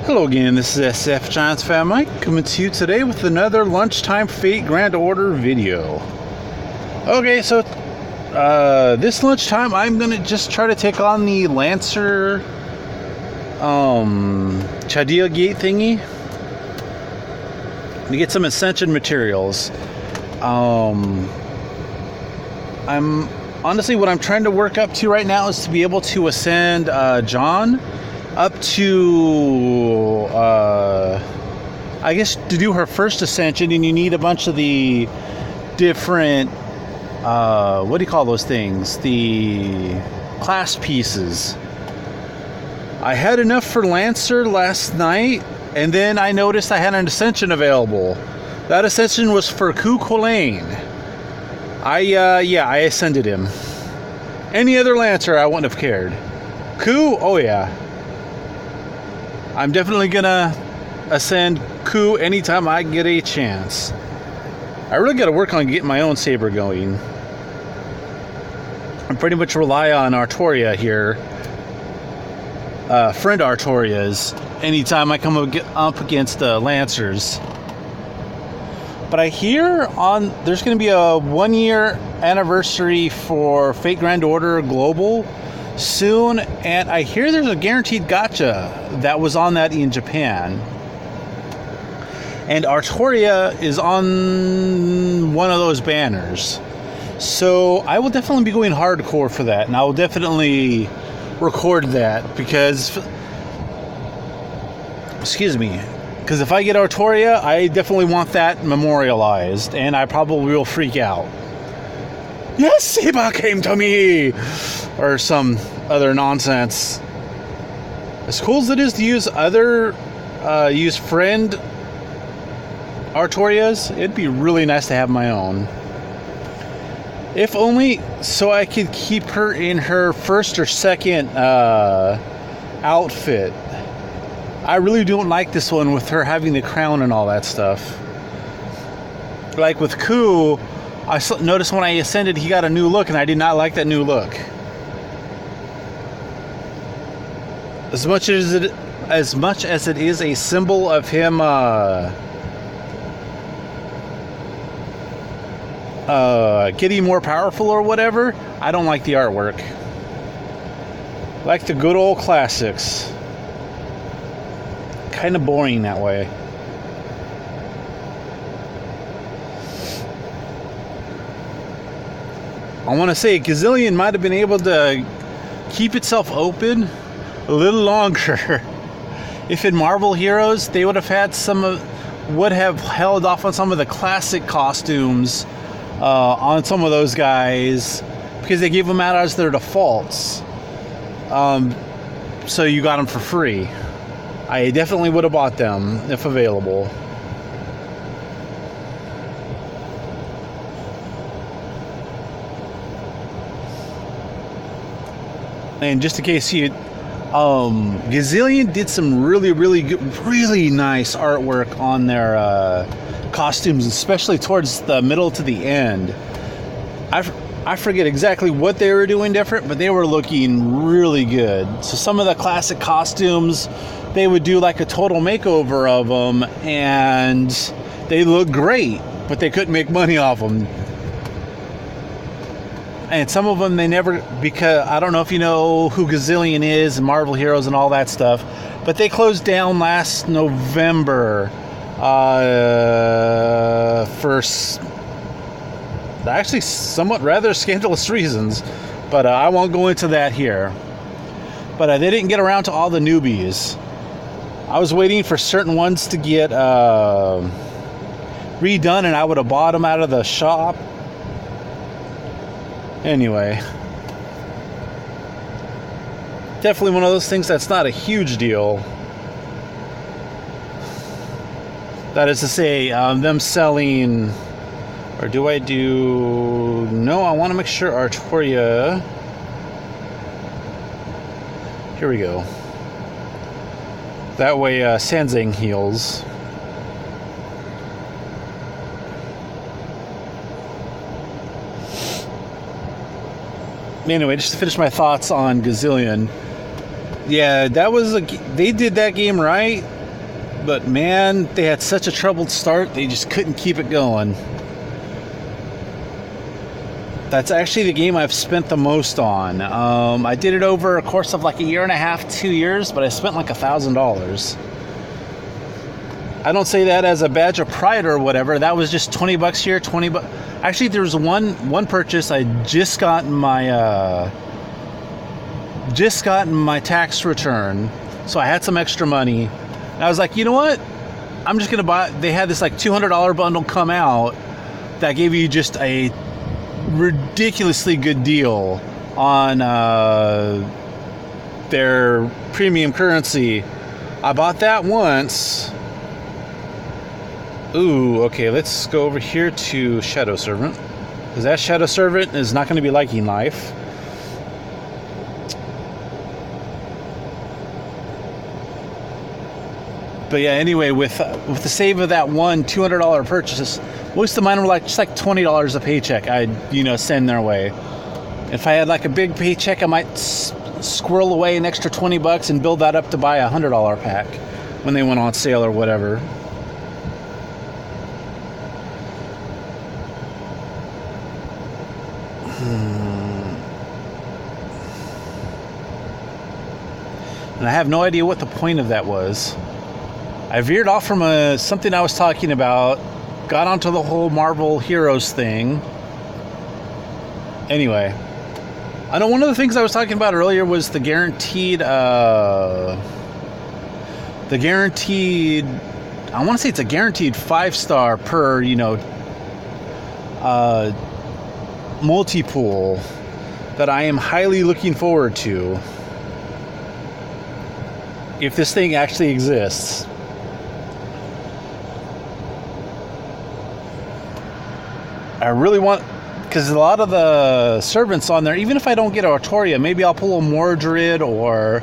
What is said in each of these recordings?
Hello again, this is SF Giants Fan Mike coming to you today with another Lunchtime Fate Grand Order video. Okay, so this lunchtime I'm going to just try to take on the Lancer Chaldea gate thingy to get some Ascension materials. I'm honestly, what I'm trying to work up to right now is to be able to ascend John up to, I guess, to do her first ascension, and you need a bunch of the different, what do you call those things? The class pieces. I had enough for Lancer last night, and then I noticed I had an ascension available. That ascension was for Ku Kulane. I ascended him. Any other Lancer, I wouldn't have cared. Ku, oh yeah. I'm definitely gonna ascend Ku anytime I get a chance. I really gotta work on getting my own saber going. I pretty much rely on Artoria here. Friend Artoria's anytime I come up against Lancers. But I hear there's going to be a 1-year anniversary for Fate Grand Order Global soon, and I hear there's a guaranteed gacha that was on that in Japan. And Artoria is on one of those banners. So I will definitely be going hardcore for that, and I will definitely record that because, excuse me, because if I get Artoria, I definitely want that memorialized, and I probably will freak out. Yes, Seba came to me! Or some other nonsense. As cool as it is to use use friend Artorias, it'd be really nice to have my own. If only so I could keep her in her first or second outfit. I really don't like this one with her having the crown and all that stuff. Like with Ku, I noticed when I ascended he got a new look, and I did not like that new look. As much as it is a symbol of him getting more powerful or whatever, I don't like the artwork. Like the good old classics. Kind of boring that way. I want to say Gazillion might have been able to keep itself open a little longer. If in Marvel Heroes they would have held off on some of the classic costumes on some of those guys, because they gave them out as their defaults. So you got them for free. I definitely would have bought them if available. And just in case you, Gazillion did some really nice artwork on their costumes, especially towards the middle to the end. I forget exactly what they were doing different, but they were looking really good. So some of the classic costumes, they would do like a total makeover of them, and they look great, but they couldn't make money off them. And some of them they never, because I don't know if you know who Gazillion is and Marvel Heroes and all that stuff, but they closed down last November for actually somewhat rather scandalous reasons, but I won't go into that here. But they didn't get around to all the newbies. I was waiting for certain ones to get redone, and I would have bought them out of the shop. Anyway, definitely one of those things that's not a huge deal. That is to say, them selling, or do I do? No, I want to make sure Artoria. Here we go. That way, Sanzang heals. Anyway, just to finish my thoughts on Gazillion. Yeah, they did that game right, but man, they had such a troubled start, they just couldn't keep it going. That's actually the game I've spent the most on. I did it over a course of like a year and a half, 2 years, but I spent like $1,000. I don't say that as a badge of pride or whatever. That was just $20 here, $20. Actually, there was one purchase. I just gotten my tax return, so I had some extra money. And I was like, you know what? I'm just gonna buy. They had this like $200 bundle come out that gave you just a ridiculously good deal on their premium currency. I bought that once. Ooh, okay, let's go over here to Shadow Servant, because that Shadow Servant is not going to be liking life. But yeah, anyway, with the save of that one $200 purchase, most of mine were like just like $20 a paycheck I'd send their way. If I had like a big paycheck, I might squirrel away an extra $20 and build that up to buy a $100 pack when they went on sale or whatever. And I have no idea what the point of that was. I veered off from something I was talking about, got onto the whole Marvel Heroes thing. Anyway, I know one of the things I was talking about earlier was the guaranteed, I want to say it's a guaranteed 5-star per, multi-pool that I am highly looking forward to. If this thing actually exists. I really want, because a lot of the servants on there, even if I don't get Artoria, maybe I'll pull a Mordred or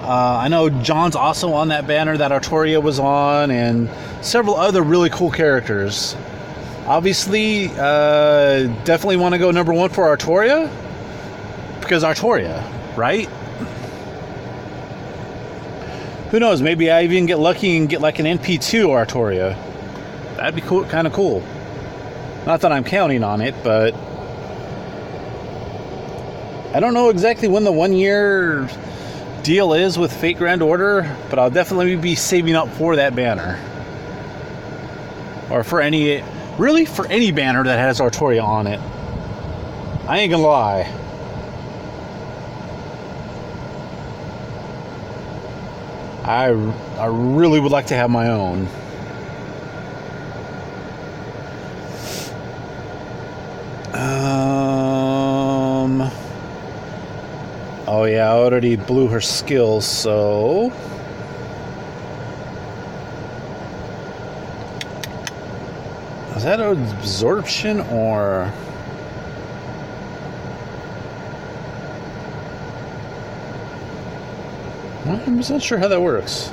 I know John's also on that banner that Artoria was on, and several other really cool characters. Obviously, definitely want to go number 1 for Artoria, because Artoria, right? Who knows? Maybe I even get lucky and get like an NP2 Artoria. That'd be cool, kind of cool. Not that I'm counting on it, but I don't know exactly when the 1-year deal is with Fate Grand Order, but I'll definitely be saving up for that banner, or for any banner that has Artoria on it. I ain't gonna lie. I really would like to have my own. Oh yeah, I already blew her skills, so is that absorption or? I'm just not sure how that works.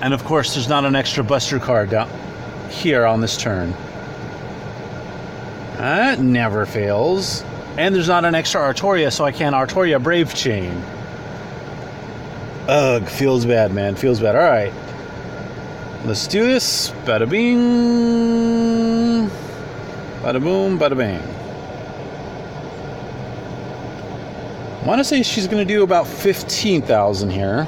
And of course, there's not an extra Buster card down here on this turn. That never fails. And there's not an extra Artoria, so I can't Artoria Brave Chain. Ugh, feels bad, man. Feels bad. Alright. Let's do this. Bada bing. Bada boom, bada bang. I want to say she's going to do about 15,000 here.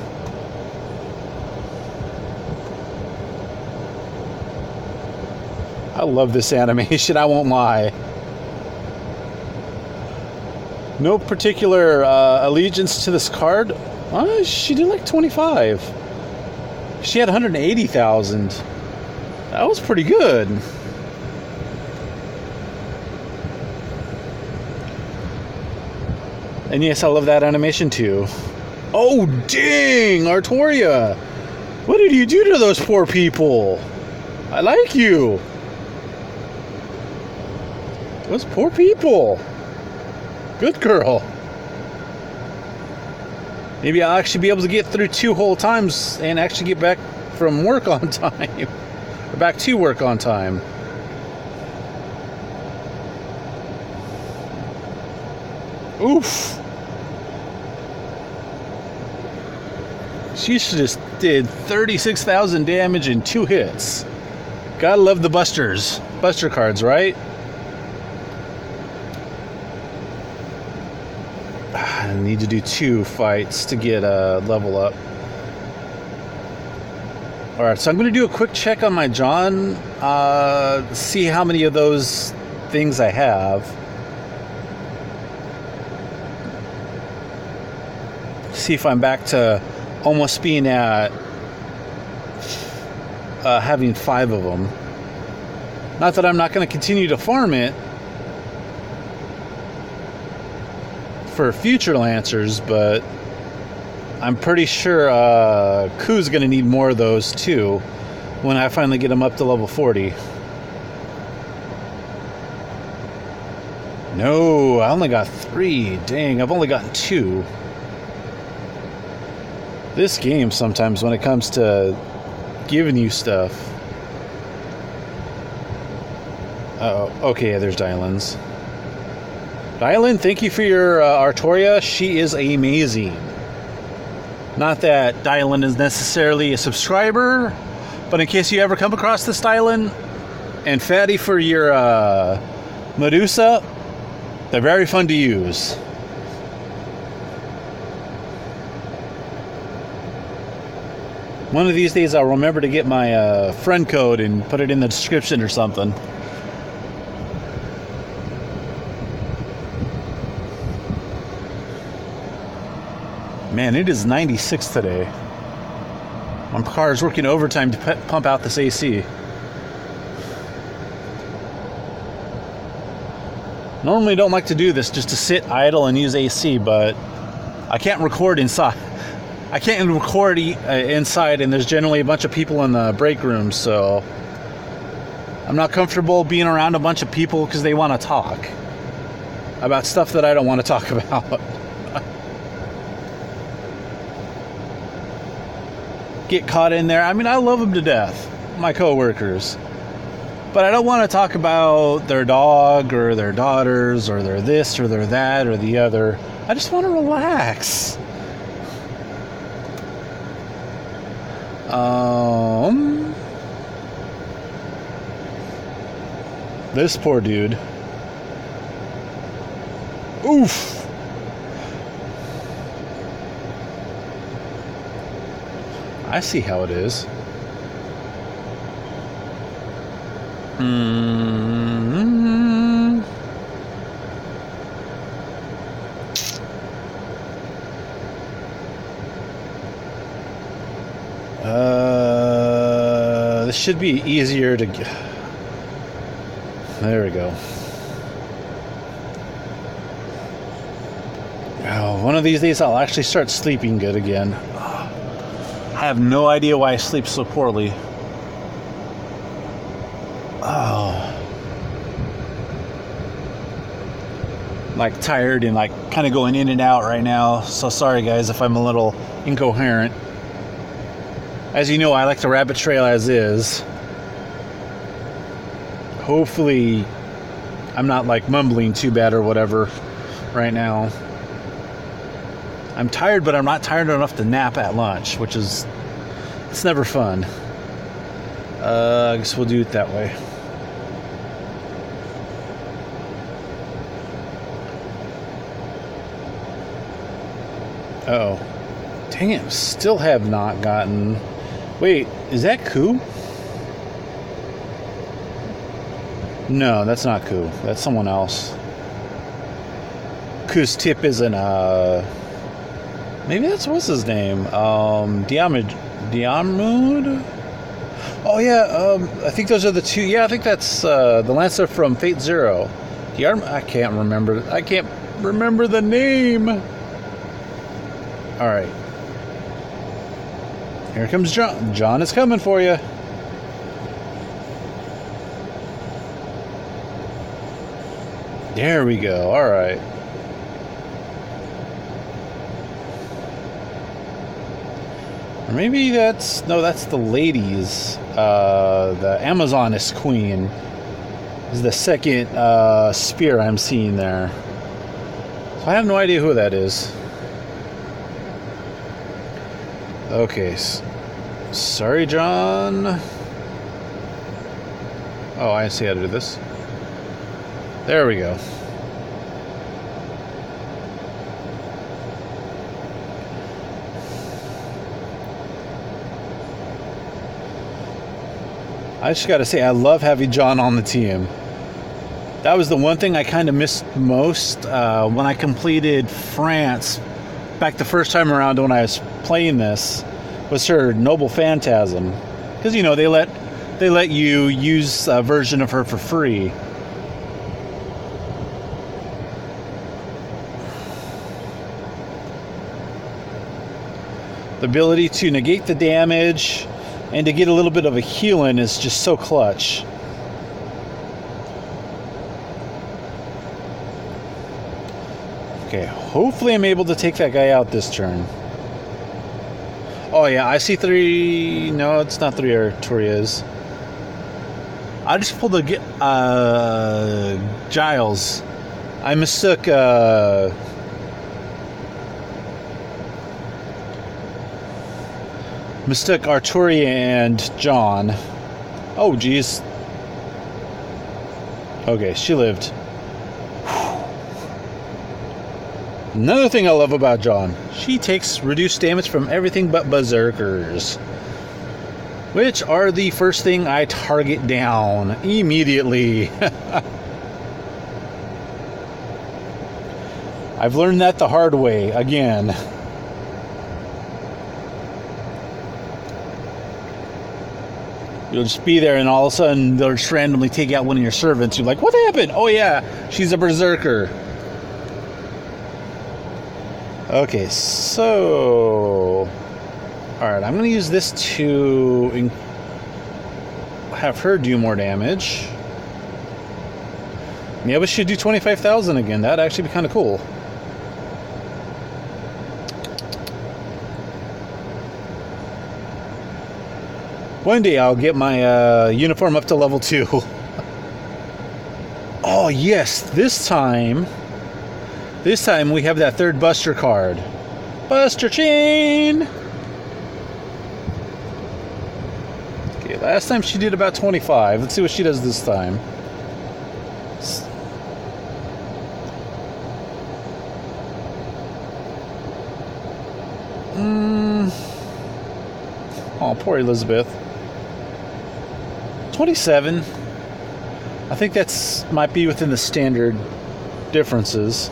I love this animation, I won't lie. No particular allegiance to this card. She did like 25. She had 180,000. That was pretty good. And yes, I love that animation too. Oh, dang, Artoria! What did you do to those poor people? I like you. Those poor people. Good girl. Maybe I'll actually be able to get through 2 whole times and actually get back from work on time. We're back to work on time. Oof. She just did 36,000 damage in 2 hits. Gotta love the busters. Buster cards, right? I need to do 2 fights to get a level up. Alright, so I'm going to do a quick check on my John. See how many of those things I have. See if I'm back to almost being at having 5 of them. Not that I'm not going to continue to farm it for future Lancers, but I'm pretty sure Ku's going to need more of those too when I finally get him up to level 40. No, I only got 3. Dang, I've only gotten 2. This game sometimes when it comes to giving you stuff. Oh, okay, there's Dylan's. Dylan, thank you for your Artoria. She is amazing. Not that Dylan is necessarily a subscriber, but in case you ever come across this Dylan, and Fatty for your Medusa, they're very fun to use. One of these days I'll remember to get my friend code and put it in the description or something. Man, it is 96 today. My car is working overtime to pump out this AC. Normally don't like to do this, just to sit idle and use AC, but I can't record inside. I can't record inside, and there's generally a bunch of people in the break room, so I'm not comfortable being around a bunch of people because they want to talk about stuff that I don't want to talk about. Get caught in there. I mean, I love them to death, my coworkers, but I don't want to talk about their dog or their daughters or their this or their that or the other. I just want to relax. This poor dude. Oof. I see how it is. This should be easier to get. There we go. Oh, one of these days I'll actually start sleeping good again. I have no idea why I sleep so poorly. Oh. Like tired and like kind of going in and out right now. So sorry guys if I'm a little incoherent. As you know, I like the rabbit trail as is. Hopefully I'm not like mumbling too bad or whatever right now. I'm tired, but I'm not tired enough to nap at lunch, which is, it's never fun. I guess we'll do it that way. Uh-oh. Dang it, still have not gotten... Wait, is that Ku? No, that's not Ku. That's someone else. Ku's tip isn't, maybe that's what's his name? Diarmid? Oh yeah, I think those are the two. Yeah, I think that's the Lancer from Fate Zero. I can't remember. I can't remember the name. All right. Here comes John. John is coming for you. There we go. All right. Or maybe that's... No, that's the ladies. The Amazoness Queen is the second spear I'm seeing there. So I have no idea who that is. Okay. Sorry, John. Oh, I see how to do this. There we go. I just gotta say, I love having John on the team. That was the one thing I kind of missed most when I completed France back the first time around when I was playing this, was her Noble Phantasm. Because, you know, they let you use a version of her for free. The ability to negate the damage and to get a little bit of a healing is just so clutch. Okay, hopefully I'm able to take that guy out this turn. Oh yeah, I see 3... No, it's not 3 Arturias. I just pulled a Giles. I mistook Arturia and John. Oh geez. Okay, she lived. Another thing I love about John, she takes reduced damage from everything but berserkers, which are the first thing I target down immediately. I've learned that the hard way again. You'll just be there and all of a sudden they'll just randomly take out one of your servants. You're like, what happened? Oh yeah, she's a berserker. Okay, so... Alright, I'm going to use this to have her do more damage. Yeah, we should do 25,000 again. That'd actually be kind of cool. One day I'll get my uniform up to level 2. Oh yes, this time we have that third Buster card. Buster Chain! Okay, last time she did about 25. Let's see what she does this time. Oh, poor Elizabeth. 27. I think that's might be within the standard differences.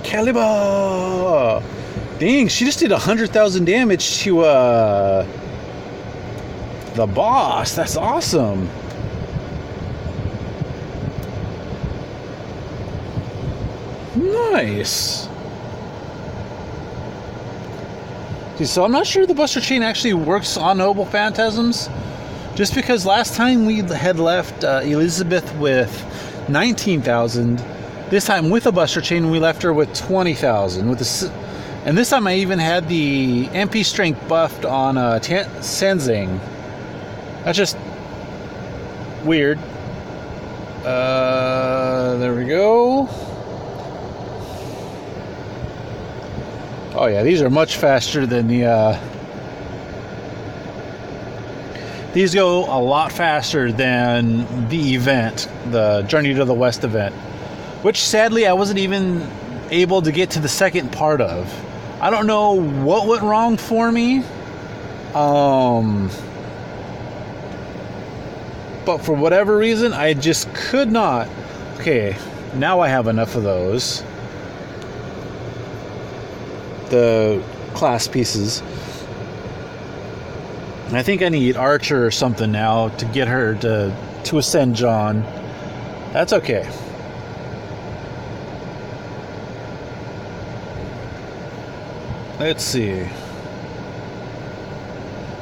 Caliber! Dang, she just did 100,000 damage to the boss. That's awesome. Nice. See, so I'm not sure the Buster Chain actually works on Noble Phantasms, just because last time we had left Elizabeth with 19,000. This time with a Buster Chain, we left her with 20,000. And this time I even had the MP strength buffed on Senzing. That's just weird. There we go. Oh yeah, these are much faster than the... These go a lot faster than the event, the Journey to the West event, which sadly I wasn't even able to get to the second part of. I don't know what went wrong for me, but for whatever reason I just could not. Okay, now I have enough of those, the class pieces. I think I need Archer or something now to get her to ascend John. That's okay. Let's see.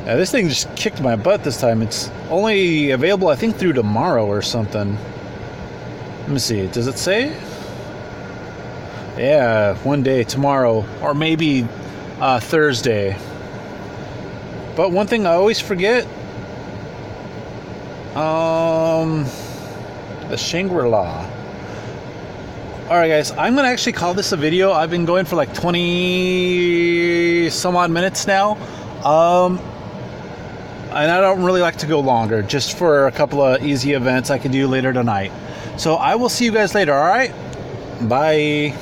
Yeah, this thing just kicked my butt this time. It's only available, I think, through tomorrow or something. Let me see. Does it say? Yeah, one day, tomorrow. Or maybe Thursday. But one thing I always forget, the Shangri-La. Alright guys, I'm going to actually call this a video. I've been going for like 20 some odd minutes now. And I don't really like to go longer, just for a couple of easy events I can do later tonight. So I will see you guys later, alright? Bye.